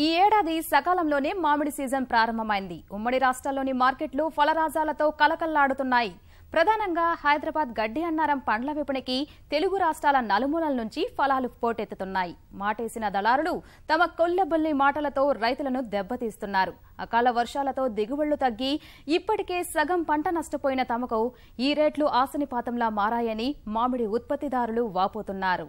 ఈ ఏడాది సకాలంలోనే మామిడి సీజన్ ప్రారంభమైంది. ఉమ్మడి రాష్ట్రాల్లోని మార్కెట్లు ఫలరాజాలతో కలకల్లాడుతున్నాయి. ప్రధానంగా హైదరాబాద్ గడ్డి అన్నారం పండ్ల విపణికి తెలుగు రాష్ట్రాల నలుమూలల నుంచి ఫలాలు పోటెత్తుతున్నాయి. మాటేసిన దళారులు తమ కొల్లబొల్లి మాటలతో రైతులను దెబ్బతీస్తున్నారు. అకాల వర్షాలతో దిగుబడులు తగ్గి ఇప్పటికే సగం పంట నష్టపోయిన తమకు ఈ రేట్లు ఆశనిపాతంలా మారాయని మామిడి ఉత్పత్తిదారులు వాపోతున్నారు.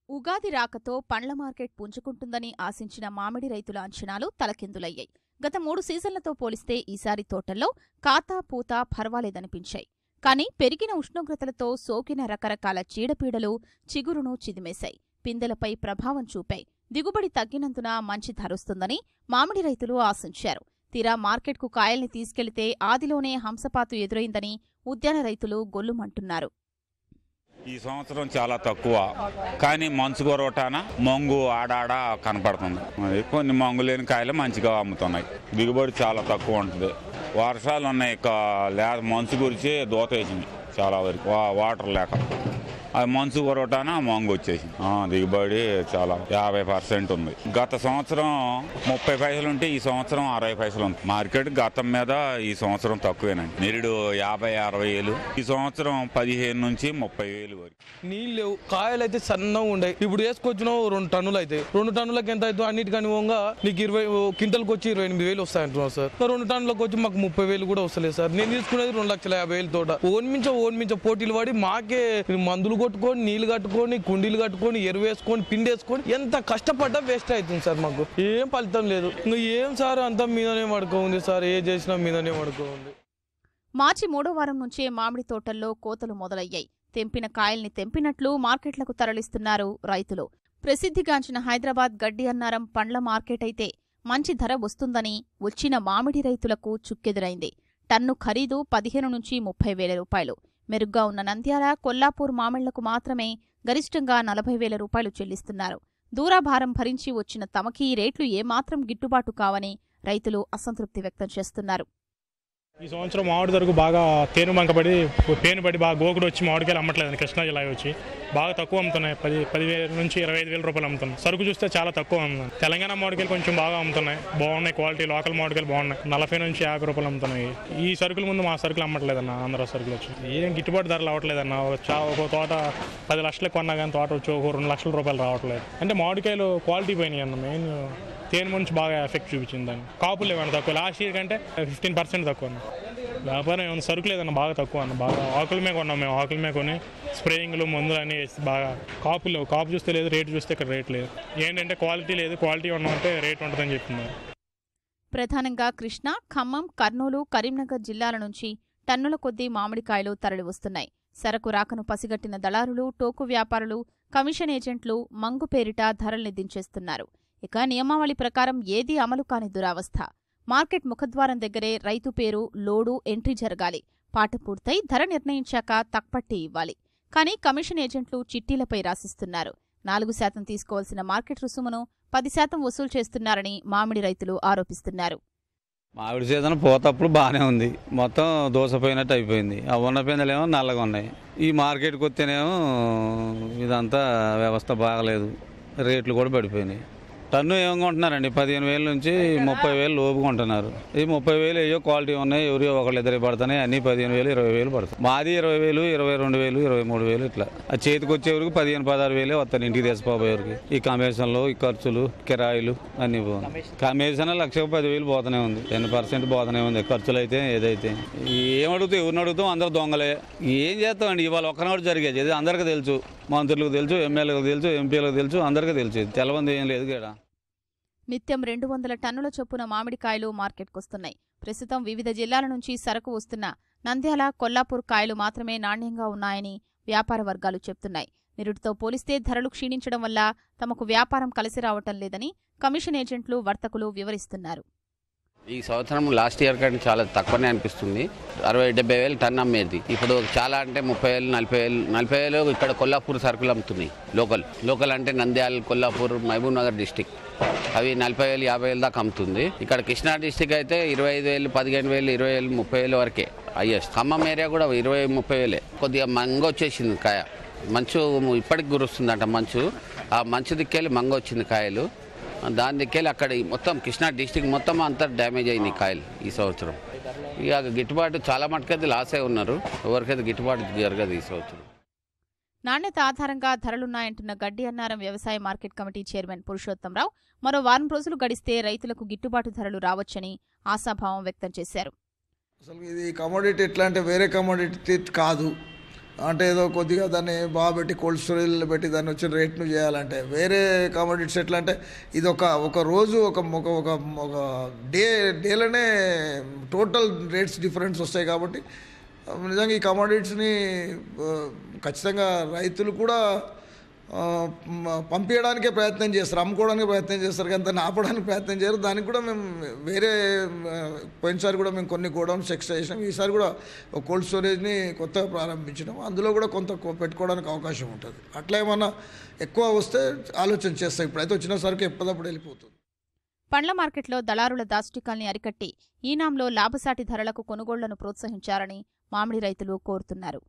ఉగాది రాకతో పండ్ల మార్కెట్ పుంజుకుంటుందని ఆశించిన మామిడి రైతుల అంచనాలు తలకిందులయ్యాయి. గత 3 సీజన్లతో పోలిస్తే ఈసారి తోటల్లో కాతా పూత పర్వాలేదనిపించాయి. కానీ పెరిగిన ఉష్ణోగ్రతలతో సోకిన రకరకాల చీడపీడలు చిగురును చిదిమేశాయి. పిందెలపై ప్రభావం చూపాయి. దిగుబడి తగ్గినందున మంచి ధరొస్తుందని మామిడి రైతులు ఆశించారు. తీరా మార్కెట్కు కాయల్ని తీసుకెళితే ఆదిలోనే హంసపాతు ఎదురైందని ఉద్యాన రైతులు గొల్లుమంటున్నారు. ఈ సంవత్సరం చాలా తక్కువ, కానీ మంచు గొరవటాన మంగు ఆడాడ కనపడుతుంది. కొన్ని మంగు లేని కాయలు మంచిగా అమ్ముతున్నాయి. దిగుబడి చాలా తక్కువ ఉంటుంది. వర్షాలు ఉన్నాయి, మంచు గురించి దోత వేసింది చాలా వరకు, వాటర్ లేక అది మంచు కొరవటాన మంగు వచ్చేసింది. దిగుబడి చాలా 50% ఉంది. గత సంవత్సరం 30 పైసలు ఉంటే ఈ సంవత్సరం 60 పైసలు ఉంది. మార్కెట్ గతం మీద ఈ సంవత్సరం తక్కువేనండి. నిరుడు 50-60 వేలు, ఈ సంవత్సరం 15 నుంచి 30 వేలు వరకు. నీళ్ళు లేవు, కాయలు అయితే సన్నగా ఉండే. ఇప్పుడు వేసుకొచ్చిన 2 టన్నులు అయితే 2 టన్నులకు ఎంత అవుతుంది? అన్నిటికని నీకు 20 క్వింటల్కి వచ్చి 28 వేలు వస్తాయంటున్నావు సార్. 2 టన్నులకు వచ్చి మాకు 30 వేలు కూడా వస్తలేదు సార్. నేను తీసుకునేది 2,50,000 తోట. ఓన్మించ పోటీలు పడి మాకే మందులు కొట్టుకొని, నీళ్లు కట్టుకొని, కుండీలు కట్టుకొని, ఎరువు వేసుకొని, పిండి వేసుకొని ఎంత కష్టపడ్డా వేస్ట్ అవుతుంది సార్. మాకు ఏం ఫలితం లేదు. ఇంకా ఏం సార్, అంతా మీదనే పడుకోంది సార్. ఏ చేసినా మీదనే పడుకోంది. మార్చి 3వ వారం నుంచే మామిడి తోటల్లో కోతలు మొదలయ్యాయి. తెంపిన కాయల్ని తెంపినట్లు మార్కెట్లకు తరలిస్తున్నారు రైతులు. ప్రసిద్ధిగాంచిన హైదరాబాద్ గడ్డి అన్నారం పండ్ల మార్కెట్ అయితే మంచి ధర వస్తుందని వచ్చిన మామిడి రైతులకు చుక్కెదురైంది. టన్ను ఖరీదు 15 నుంచి 30 వేల రూపాయలు. మెరుగ్గా ఉన్న నంద్యాల, కొల్లాపూర్ మామిళ్లకు మాత్రమే గరిష్టంగా 40 వేల రూపాయలు చెల్లిస్తున్నారు. దూరాభారం భరించి వచ్చిన తమకి ఈ రేట్లు ఏమాత్రం గిట్టుబాటు కావని రైతులు అసంతృప్తి వ్యక్తం చేస్తున్నారు. ఈ సంవత్సరం మామిడి ధరకు బాగా పేనుబంకపడి బాగా గోకుడు వచ్చి మామిడికాయలు అమ్మట్లేదని కృష్ణా జిల్లా వచ్చి బాగా తక్కువ అమ్ముతున్నాయి. 10,000 నుంచి 25,000 రూపాయలు అమ్ముతున్నాయి. సరుకు చూస్తే చాలా తక్కువ అమ్ముతున్నాయి. తెలంగాణ మామిడికాయలు కొంచెం బాగా అమ్ముతున్నాయి, బాగున్నాయి క్వాలిటీ. లోకల్ మామిడికాయలు బాగున్నాయి, 40 నుంచి 50 రూపాయలు అమ్ముతున్నాయి. ఈ సరుకుల ముందు మా సరుకులు అమ్మట్లేదన్న. ఆంధ్ర సరుకులు వచ్చి ఏం గిట్టుబాటు ధరలు అవ్వట్లేదన్న. ఒక తోట 10 లక్షలకు కొన్నా కానీ తోట వచ్చి ఒక 2 లక్షల రూపాయలు రావట్లేదు. అంటే మామిడికాయలు క్వాలిటీ పోయినాయి అన్న. మెయిన్ తేనె నుంచి బాగా ఎఫెక్ట్ చూపించిందని. కాపులు లేవన్న తక్కువ, లాస్ట్ ఇయర్ కంటే 15% తక్కువ అన్న. వ్యాపారం ఏమన్నా సరుకు లేదన్న, బాగా తక్కువ అన్న. బాగా ఆకులమే కొన్నాం మేము. ఆకులమే కొని స్ప్రేయింగ్లు మందులు అన్నీ వేసి బాగా కాపులు లేవు. కాపు చూస్తే లేదు, రేటు చూస్తే ఇక్కడ రేట్ లేదు. ఏంటంటే క్వాలిటీ లేదు. క్వాలిటీ ఉన్నామంటే రేట్ ఉంటుందని చెప్తున్నారు. ప్రధానంగా కృష్ణా, ఖమ్మం, కర్నూలు, కరీంనగర్ జిల్లాల నుంచి టన్నుల కొద్దీ మామిడికాయలు తరలివస్తున్నాయి. సరకు రాకను పసిగట్టిన దళారులు, టోకు వ్యాపారులు, కమిషన్ ఏజెంట్లు మంగు పేరిట ధరల్ని దించేస్తున్నారు. ఇక నియమావళి ప్రకారం ఏదీ అమలు కాని దురావస్థ. మార్కెట్ ముఖద్వారం దగ్గరే రైతు పేరు, లోడు, ఎంట్రీ జరగాలి. పాట పూర్తయి ధర నిర్ణయించాక తక్పట్టి ఇవ్వాలి. కానీ కమిషన్ ఏజెంట్లు చిట్టీలపై రాసిస్తున్నారు. 4% తీసుకోవాల్సిన మార్కెట్ రుసుమును 10% వసూలు చేస్తున్నారని మామిడి రైతులు ఆరోపిస్తున్నారు. మామిడి సీజన్ పోతప్పుడు బాగానే ఉంది, మొత్తం దోసపోయినట్టు అయిపోయింది. ఆ ఉన్న పిందలేమో నల్లగా ఉన్నాయి. ఈ మార్కెట్కి వస్తేనేమో ఇదంతా వ్యవస్థ బాగలేదు, రేట్లు కూడా పడిపోయినాయి. టన్ను ఏం కొంటున్నారండి? 15,000 నుంచి 30,000 లోపు కొంటున్నారు. ఈ 30,000 ఏయో క్వాలిటీ ఉన్నాయి, ఎవరియో ఒకళ్ళిద్దరు పడుతున్నాయి. అన్ని 15,000, 20,000 పడుతుంది. మాది 20,000, 22,000, 23,000 ఇట్లా. ఆ చేతికి వచ్చేవరకు 15-16,000 వస్తాను ఇంటికి తెచ్చిపోయేవరకు. ఈ కమిషన్లు, ఈ ఖర్చులు, కిరాయిలు అన్ని పోతున్నాయి. కమిషన్ 1,10,000 పోతూనే ఉంది, 10% పోతూనే ఉంది. ఖర్చులు అయితే ఏదైతే ఏమడుగుతాం, ఎవరిని అడుగుతాం? అందరూ దొంగలే. ఏం చేస్తామండి? ఇవాళ ఒక్కనోడు జరిగేది ఇది అందరికీ తెలుసు. మంత్రులకు తెలుసు, ఎమ్మెల్యేలకు తెలుసు, ఎంపీలకు తెలుసు, అందరికీ తెలుసు. తెలవంది ఏం లేదు కదా. నిత్యం 200 టన్నుల చొప్పున మామిడికాయలు మార్కెట్కొస్తున్నాయి. ప్రస్తుతం వివిధ జిల్లాల నుంచి సరకు వస్తున్న నంద్యాల, కొల్లాపూర్ కాయలు మాత్రమే నాణ్యంగా ఉన్నాయని వ్యాపార వర్గాలు చెప్తున్నాయి. నిరుటితో పోలిస్తే ధరలు క్షీణించడం వల్ల తమకు వ్యాపారం కలిసి రావటం లేదని కమిషన్ ఏజెంట్లు, వర్తకులు వివరిస్తున్నారు. ఈ సంవత్సరం లాస్ట్ ఇయర్ కంటే చాలా తక్కువనే అనిపిస్తుంది. 60-70 వేలు టన్ అమ్మేది. ఇప్పుడు చాలా అంటే 30,000, 40,000 ఇక్కడ కొల్లాపూర్ సరుకులు అమ్ముతున్నాయి. లోకల్ అంటే నంద్యాల, కొల్లాపూర్, మహబూబ్ నగర్ డిస్టిక్ అవి 40,000, 50,000 దాకా అమ్ముతుంది. ఇక్కడ కృష్ణా డిస్టిక్ అయితే 25,000, 15,000, 20,000, 30,000 వరకే హైయెస్ట్. ఖమ్మం ఏరియా కూడా 20-30 వేలే. కొద్దిగా మంగ వచ్చేసింది కాయ. మంచు ఇప్పటికి కురుస్తుందంట మంచు. ఆ మంచు దిక్కెళ్ళి మంగ వచ్చింది కాయలు. దాని దిక్కెళ్ళి అక్కడ మొత్తం కృష్ణా డిస్టిక్ మొత్తం అంతా డ్యామేజ్ అయింది కాయలు ఈ సంవత్సరం. ఇక గిట్టుబాటు చాలా మటుకైతే లాసే ఉన్నారు, ఎవరికైతే గిట్టుబాటు జరగదు ఈ సంవత్సరం. నాణ్యత ఆధారంగా ధరలున్నాయంటున్న గడ్డి అన్నారం వ్యవసాయ మార్కెట్ కమిటీ చైర్మన్ పురుషోత్తంరావు మరో వారం రోజులు గడిస్తే రైతులకు గిట్టుబాటు ధరలు రావచ్చని ఆశాభావం వ్యక్తం చేశారు. అసలు ఇది కమోడిటీ ఎట్లా అంటే వేరే కమోడిటీ కాదు. అంటే ఏదో కొద్దిగా దాన్ని బాగా పెట్టి కోల్డ్ స్టోరేజ్లో పెట్టి దాన్ని వచ్చిన రేట్ను చేయాలంటే వేరే కమోడిటీస్ ఎట్లా అంటే ఇది ఒక రోజు ఒక డేలోనే టోటల్ రేట్స్ డిఫరెన్స్ వస్తాయి. కాబట్టి నిజంగా ఈ కమోడిటీస్ని ఖచ్చితంగా రైతులు కూడా పంపించడానికే ప్రయత్నం చేస్తారు, అమ్ముకోవడానికి ప్రయత్నం చేస్తారు, కానీ దాన్ని ఆపడానికి ప్రయత్నం చేయరు. దానికి కూడా మేము వేరే పోయినసారి కూడా మేము కొన్ని గోడౌన్స్ ఎక్స్ట్రా చేసినాం. ఈసారి కూడా ఒక కోల్డ్ స్టోరేజ్ని కొత్తగా ప్రారంభించినాం. అందులో కూడా కొంత పెట్టుకోవడానికి అవకాశం ఉంటుంది. అట్లా ఏమన్నా ఎక్కువ వస్తే ఆలోచన చేస్తాం. ఇప్పుడైతే వచ్చిన సరికి ఎప్పటికప్పుడు వెళ్ళిపోతుంది. పండ్ల మార్కెట్లో దళారుల దాష్టికాల్ని అరికట్టి ఈనాంలో లాభసాటి ధరలకు కొనుగోళ్లను ప్రోత్సహించాలని మామిడి రైతులు కోరుతున్నారు.